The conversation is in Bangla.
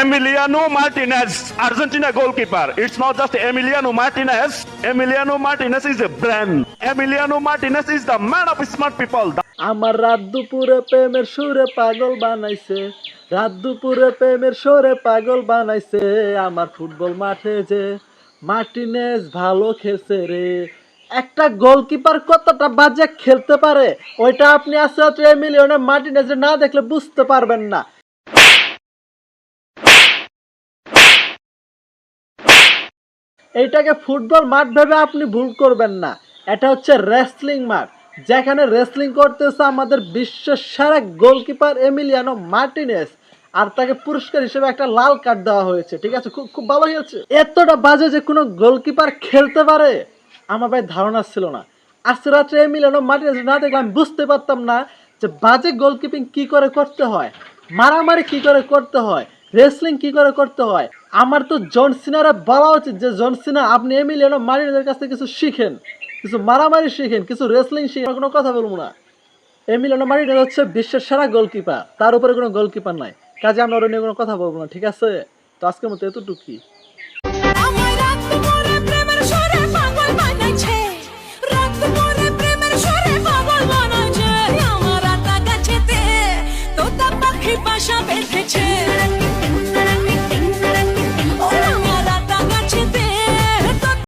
Emiliano Martinez, Argentina goalkeeper. It's not just Emiliano Martinez. Emiliano Martinez is a brand. Emiliano Martinez is the man of smart people. আমার রাত দুপুরে প্রেমের সুরে পাগল বানাইছে, রাত দুপুরে প্রেমের সুরে পাগল বানাইছে, আমার ফুটবল মাঠে যে মার্টিনেজ ভালো খেলছে রে। একটা গোলকিপার কতটা বাজে খেলতে পারে ওইটা আপনি আসলে এমিলিয়ানো মার্টিনেজ না দেখলে বুঝতে পারবেন না। এইটাকে ফুটবল মাঠ ভেবে আপনি ভুল করবেন না, এটা হচ্ছে রেসলিং মাঠ, যেখানে রেসলিং করতেছে আমাদের বিশ্বের সেরা গোলকিপার এমিলিয়ানো মার্টিনেজ, আর তাকে পুরস্কার হিসেবে একটা লাল কার্ড দেওয়া হয়েছে। ঠিক আছে, খুব খুব ভালো খেলছে। এতটা বাজে যে কোনো গোলকিপার খেলতে পারে আমার ভাই ধারণা ছিল না। আজকে রাত্রে এমিলিয়ানো মার্টিনেজ না দেখলে আমি বুঝতে পারতাম না যে বাজে গোলকিপিং কি করে করতে হয়, মারামারি কি করে করতে হয়, রেসলিং কি করে করতে হয়। আমার তো জন সিনারা বলা উচিত যে জন সিনা আপনি এমিলিয়ানো মার্টিনেজের কাছ থেকে কিছু শিখেন, কিছু মারামারি শিখেন, কিছু রেসলিং শিখেন। কোনো কথা বলবো না। এমিলিয়ানো মার্টিনেজ হচ্ছে বিশ্বের সেরা গোলকিপার, তার উপরে কোনো গোলকিপার নাই, কাজে আমরা ওর নিয়ে কোনো কথা বলবো না। ঠিক আছে, তো আজকের মতো এতটুকুই।